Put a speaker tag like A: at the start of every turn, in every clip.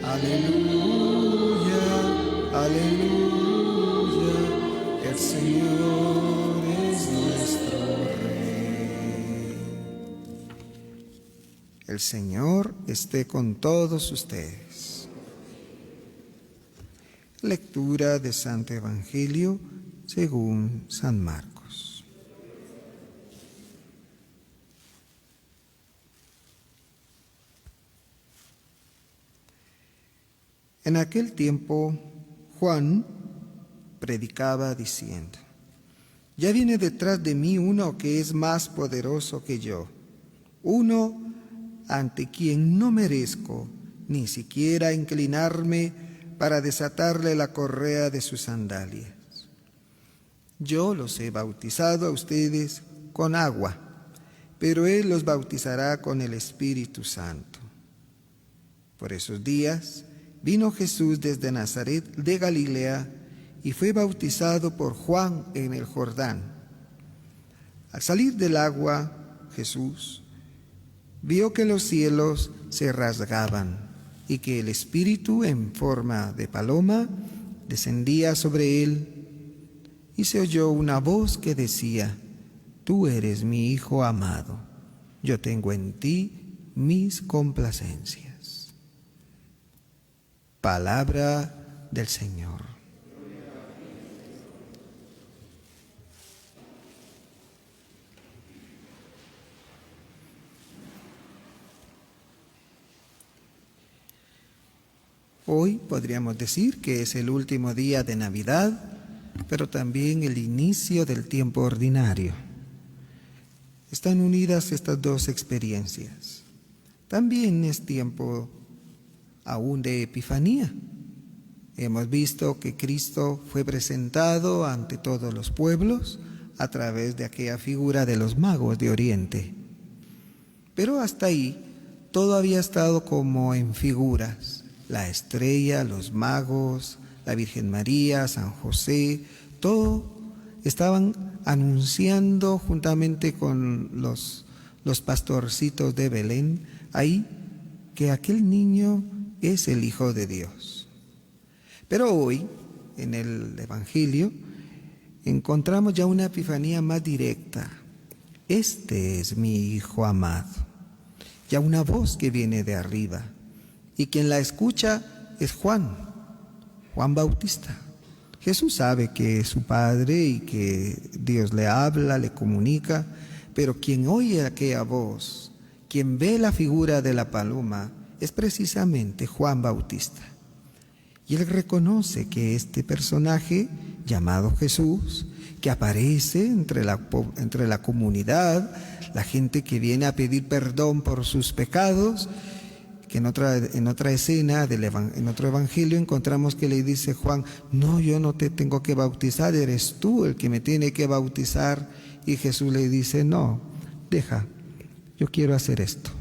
A: Aleluya, aleluya, el Señor es nuestro Rey. El Señor esté con todos ustedes. Lectura de Santo Evangelio según San Marcos. En aquel tiempo, Juan predicaba diciendo: ya viene detrás de mí uno que es más poderoso que yo, uno ante quien no merezco ni siquiera inclinarme para desatarle la correa de sus sandalias. Yo los he bautizado a ustedes con agua, pero él los bautizará con el Espíritu Santo. Por esos días vino Jesús desde Nazaret de Galilea y fue bautizado por Juan en el Jordán. Al salir del agua, Jesús vio que los cielos se rasgaban y que el Espíritu en forma de paloma descendía sobre él, y se oyó una voz que decía: tú eres mi Hijo amado, yo tengo en ti mis complacencias. Palabra del Señor. Hoy podríamos decir que es el último día de Navidad, pero también el inicio del tiempo ordinario. Están unidas estas dos experiencias. También es tiempo aún de Epifanía. Hemos visto que Cristo fue presentado ante todos los pueblos a través de aquella figura de los magos de Oriente. Pero hasta ahí todo había estado como en figuras. La estrella, los magos, la Virgen María, San José, todo estaban anunciando juntamente con los pastorcitos de Belén ahí que aquel niño es el Hijo de Dios. Pero hoy, en el Evangelio, encontramos ya una epifanía más directa. Este es mi Hijo amado. Ya una voz que viene de arriba. Y quien la escucha es Juan Bautista. Jesús sabe que es su Padre y que Dios le habla, le comunica, pero quien oye aquella voz, quien ve la figura de la paloma, es precisamente Juan Bautista. Y él reconoce que este personaje llamado Jesús, que aparece entre la comunidad, la gente que viene a pedir perdón por sus pecados, que en otra escena, en otro evangelio, encontramos que le dice Juan: no, yo no te tengo que bautizar, eres tú el que me tiene que bautizar. Y Jesús le dice: no, deja, yo quiero hacer esto.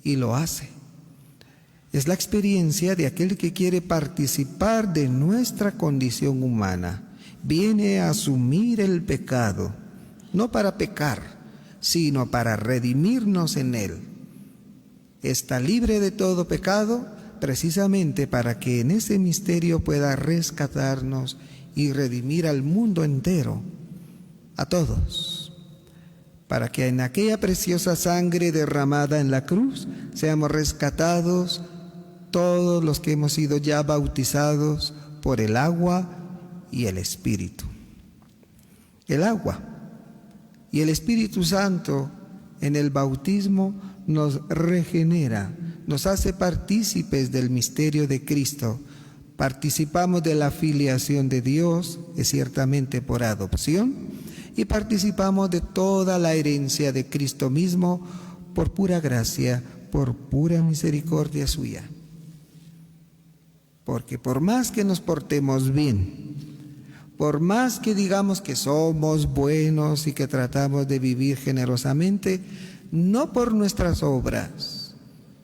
A: Y lo hace. Es la experiencia de aquel que quiere participar de nuestra condición humana. Viene a asumir el pecado, no para pecar, sino para redimirnos en él. Está libre de todo pecado precisamente para que en ese misterio pueda rescatarnos y redimir al mundo entero, a todos, para que en aquella preciosa sangre derramada en la cruz seamos rescatados todos los que hemos sido ya bautizados por el agua y el Espíritu. El agua y el Espíritu Santo en el bautismo nos regenera, nos hace partícipes del misterio de Cristo. Participamos de la filiación de Dios, es ciertamente por adopción, y participamos de toda la herencia de Cristo mismo por pura gracia, por pura misericordia suya. Porque por más que nos portemos bien, por más que digamos que somos buenos y que tratamos de vivir generosamente, no por nuestras obras,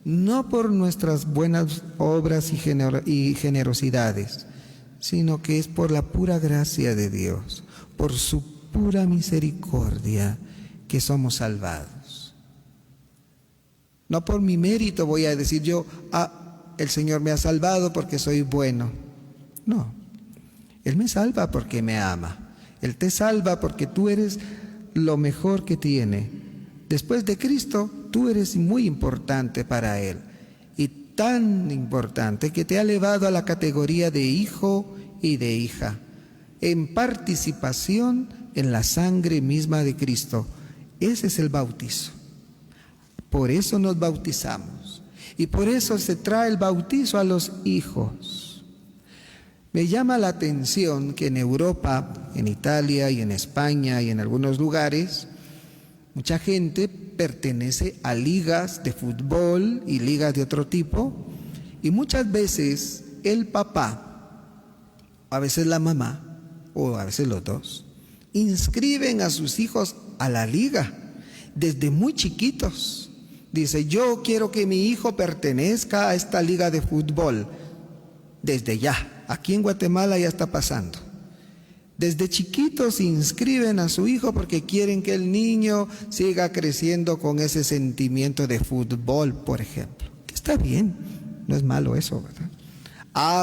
A: no por nuestras buenas obras y generosidades, sino que es por la pura gracia de Dios, por su pura misericordia que somos salvados. No por mi mérito voy a decir yo, el Señor me ha salvado porque soy bueno. No, Él me salva porque me ama. Él te salva porque tú eres lo mejor que tiene. Después de Cristo, tú eres muy importante para Él. Y tan importante que te ha elevado a la categoría de hijo y de hija, en participación en la sangre misma de Cristo. Ese es el bautizo. Por eso nos bautizamos. Y por eso se trae el bautizo a los hijos. Me llama la atención que en Europa, en Italia y en España y en algunos lugares, mucha gente pertenece a ligas de fútbol y ligas de otro tipo, y muchas veces el papá, a veces la mamá, o a veces los dos, inscriben a sus hijos a la liga desde muy chiquitos. Dice, yo quiero que mi hijo pertenezca a esta liga de fútbol. Desde ya, aquí en Guatemala ya está pasando. Desde chiquitos inscriben a su hijo porque quieren que el niño siga creciendo con ese sentimiento de fútbol, por ejemplo. Que está bien, no es malo eso, ¿verdad?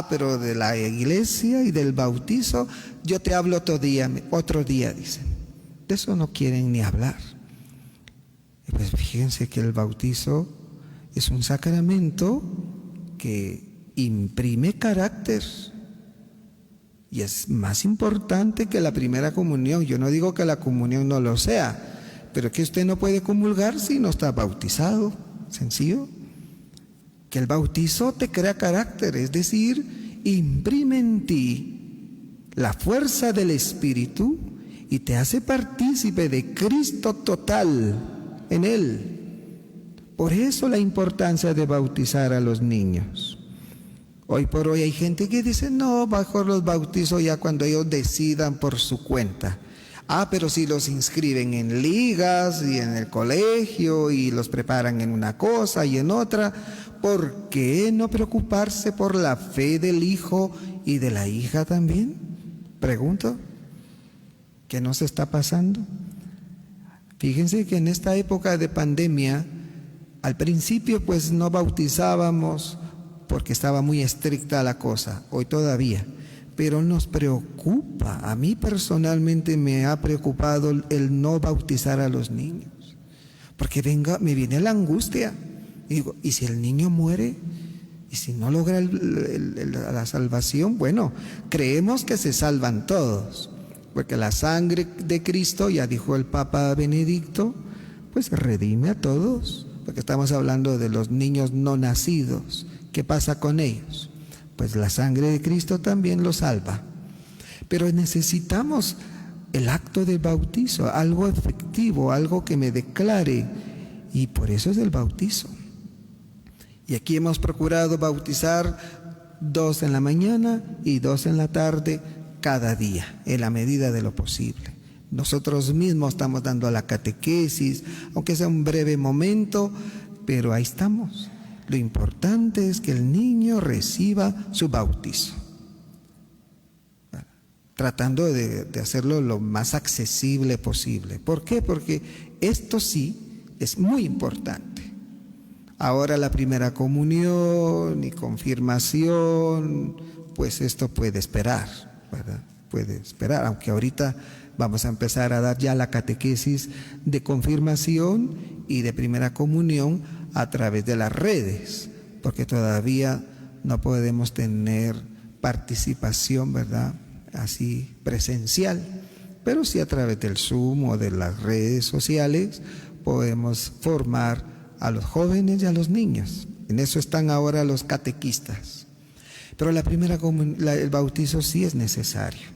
A: Pero de la iglesia y del bautizo, yo te hablo otro día, dicen. De eso no quieren ni hablar. Y pues fíjense que el bautizo es un sacramento que imprime carácter. Y es más importante que la primera comunión. Yo no digo que la comunión no lo sea, pero que usted no puede comulgar si no está bautizado. Sencillo. Que el bautizo te crea carácter, es decir, imprime en ti la fuerza del Espíritu y te hace partícipe de Cristo total en Él. Por eso la importancia de bautizar a los niños. Hoy por hoy hay gente que dice, no, mejor los bautizo ya cuando ellos decidan por su cuenta. Pero si los inscriben en ligas y en el colegio y los preparan en una cosa y en otra, ¿por qué no preocuparse por la fe del hijo y de la hija también? Pregunto, ¿qué nos está pasando? Fíjense que en esta época de pandemia, al principio pues no bautizábamos porque estaba muy estricta la cosa, hoy todavía, pero nos preocupa. A mí personalmente me ha preocupado el no bautizar a los niños, porque me viene la angustia. Y digo, ¿y si el niño muere? ¿Y si no logra la salvación? Bueno, creemos que se salvan todos, porque la sangre de Cristo, ya dijo el Papa Benedicto, pues redime a todos, porque estamos hablando de los niños no nacidos. ¿Qué pasa con ellos? Pues la sangre de Cristo también los salva. Pero necesitamos el acto de bautizo, algo efectivo, algo que me declare, y por eso es el bautizo. Y aquí hemos procurado bautizar 2 en la mañana y 2 en la tarde cada día, en la medida de lo posible. Nosotros mismos estamos dando la catequesis, aunque sea un breve momento, pero ahí estamos. Lo importante es que el niño reciba su bautizo, tratando de hacerlo lo más accesible posible. ¿Por qué? Porque esto sí es muy importante. Ahora la primera comunión y confirmación, pues esto puede esperar, ¿verdad? Puede esperar, aunque ahorita vamos a empezar a dar ya la catequesis de confirmación y de primera comunión a través de las redes, porque todavía no podemos tener participación, ¿verdad?, así presencial, pero sí a través del Zoom o de las redes sociales podemos formar a los jóvenes y a los niños. En eso están ahora los catequistas. Pero el bautizo sí es necesario.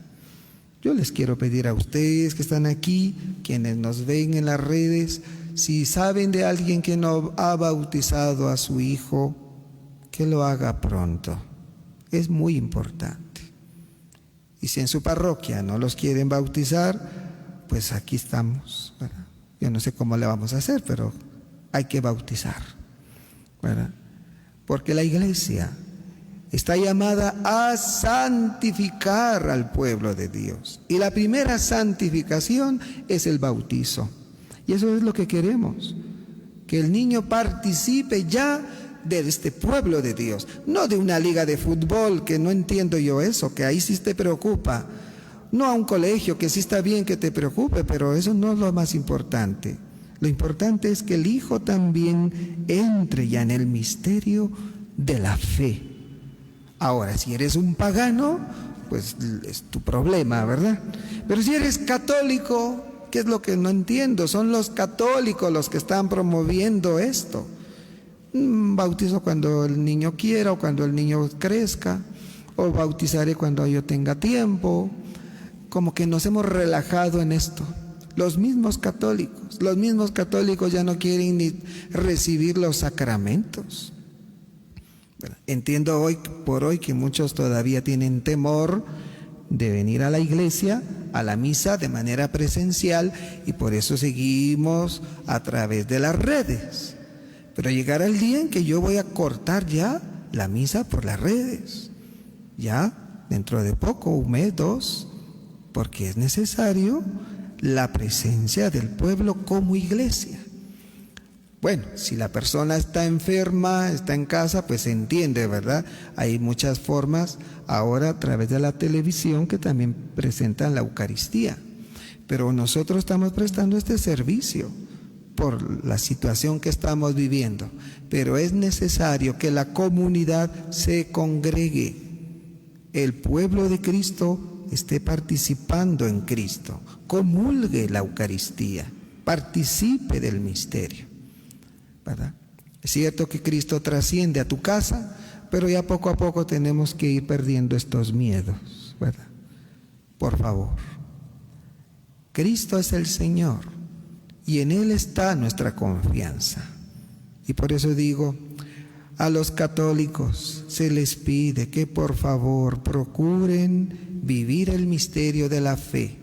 A: Yo les quiero pedir a ustedes que están aquí, quienes nos ven en las redes, si saben de alguien que no ha bautizado a su hijo, que lo haga pronto. Es muy importante. Y si en su parroquia no los quieren bautizar, pues aquí estamos, ¿verdad? Yo no sé cómo le vamos a hacer, pero hay que bautizar, ¿verdad? Porque la iglesia está llamada a santificar al pueblo de Dios. Y la primera santificación es el bautizo. Y eso es lo que queremos, que el niño participe ya de este pueblo de Dios, no de una liga de fútbol, que no entiendo yo eso, que ahí sí te preocupa, no a un colegio, que sí está bien que te preocupe, pero eso no es lo más importante. Lo importante es que el Hijo también entre ya en el misterio de la fe. Ahora, si eres un pagano, pues es tu problema, ¿verdad? Pero si eres católico, ¿qué es lo que no entiendo? Son los católicos los que están promoviendo esto. Bautizo cuando el niño quiera o cuando el niño crezca, o bautizaré cuando yo tenga tiempo. Como que nos hemos relajado en esto. Los mismos católicos ya no quieren ni recibir los sacramentos. Entiendo hoy por hoy que muchos todavía tienen temor de venir a la iglesia, a la misa de manera presencial, y por eso seguimos a través de las redes. Pero llegará el día en que yo voy a cortar ya la misa por las redes, ya dentro de poco, un mes, dos, porque es necesario la presencia del pueblo como iglesia. Bueno, si la persona está enferma, está en casa, pues se entiende, ¿verdad? Hay muchas formas ahora a través de la televisión que también presentan la Eucaristía. Pero nosotros estamos prestando este servicio por la situación que estamos viviendo. Pero es necesario que la comunidad se congregue. El pueblo de Cristo esté participando en Cristo, comulgue la Eucaristía, participe del misterio, ¿verdad? Es cierto que Cristo trasciende a tu casa, pero ya poco a poco tenemos que ir perdiendo estos miedos, ¿verdad? Por favor, Cristo es el Señor y en Él está nuestra confianza. Y por eso digo, a los católicos se les pide que por favor procuren vivir el misterio de la fe,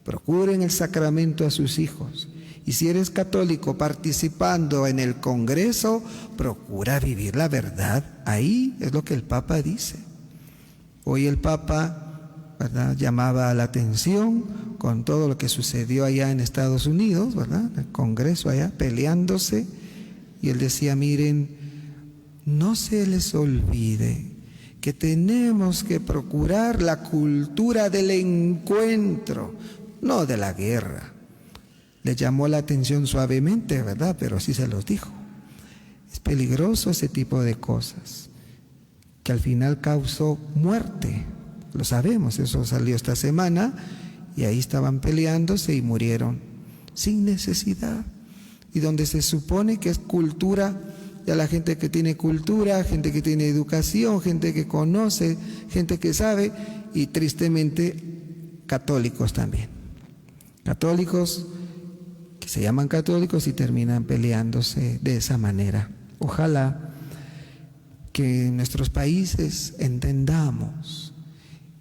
A: procuren el sacramento a sus hijos. Y si eres católico participando en el Congreso, procura vivir la verdad. Ahí es lo que el Papa dice. Hoy el Papa, ¿verdad?, llamaba la atención con todo lo que sucedió allá en Estados Unidos, ¿verdad?, el Congreso allá peleándose, y él decía, miren, no se les olvide que tenemos que procurar la cultura del encuentro, no de la guerra. Le llamó la atención suavemente, ¿verdad?, pero así se los dijo. Es peligroso ese tipo de cosas, que al final causó muerte. Lo sabemos, eso salió esta semana, y ahí estaban peleándose y murieron sin necesidad. Y donde se supone que es cultura, ya la gente que tiene cultura, gente que tiene educación, gente que conoce, gente que sabe, y tristemente católicos también. Católicos que se llaman católicos y terminan peleándose de esa manera. Ojalá que en nuestros países entendamos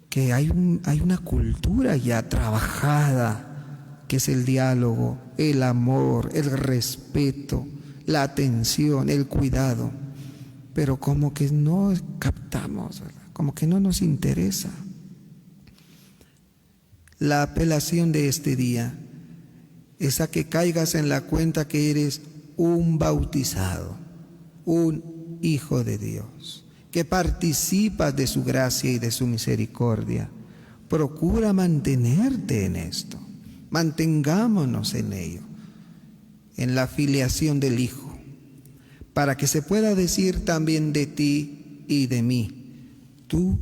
A: que hay una cultura ya trabajada, que es el diálogo, el amor, el respeto, la atención, el cuidado, pero como que no captamos, ¿verdad?, como que no nos interesa. La apelación de este día es a que caigas en la cuenta que eres un bautizado, un hijo de Dios, que participas de su gracia y de su misericordia. Procura mantenerte en esto, mantengámonos en ello, en la filiación del Hijo, para que se pueda decir también de ti y de mí, tú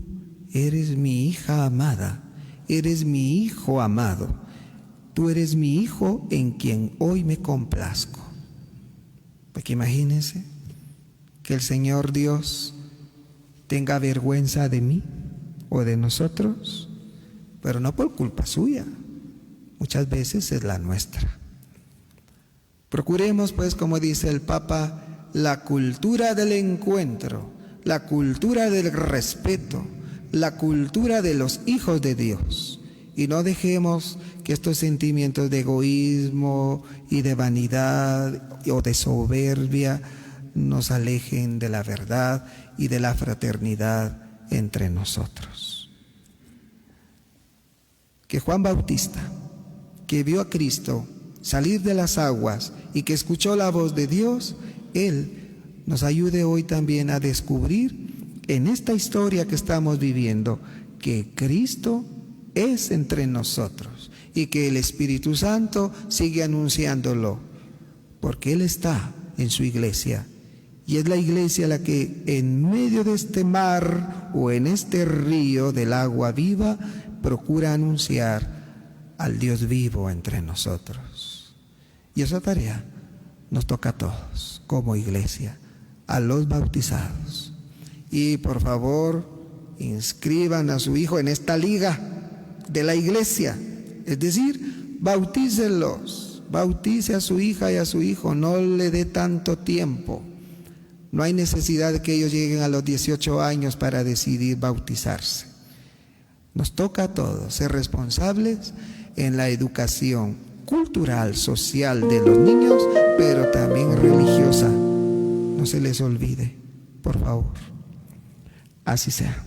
A: eres mi hija amada, eres mi hijo amado, tú eres mi hijo en quien hoy me complazco. Porque imagínense que el Señor Dios tenga vergüenza de mí o de nosotros, pero no por culpa suya, muchas veces es la nuestra. Procuremos, pues, como dice el Papa, la cultura del encuentro, la cultura del respeto, la cultura de los hijos de Dios, y no dejemos que estos sentimientos de egoísmo y de vanidad o de soberbia nos alejen de la verdad y de la fraternidad entre nosotros. Que Juan Bautista, que vio a Cristo salir de las aguas y que escuchó la voz de Dios, él nos ayude hoy también a descubrir en esta historia que estamos viviendo que Cristo es entre nosotros y que el Espíritu Santo sigue anunciándolo, porque Él está en su iglesia. Y es la iglesia la que en medio de este mar o en este río del agua viva procura anunciar al Dios vivo entre nosotros. Y esa tarea nos toca a todos como iglesia, a los bautizados. Y por favor, inscriban a su hijo en esta liga de la iglesia. Es decir, bautícenlos, bautice a su hija y a su hijo, no le dé tanto tiempo. No hay necesidad de que ellos lleguen a los 18 años para decidir bautizarse. Nos toca a todos ser responsables en la educación cultural, social de los niños, pero también religiosa. No se les olvide, por favor. Así sea.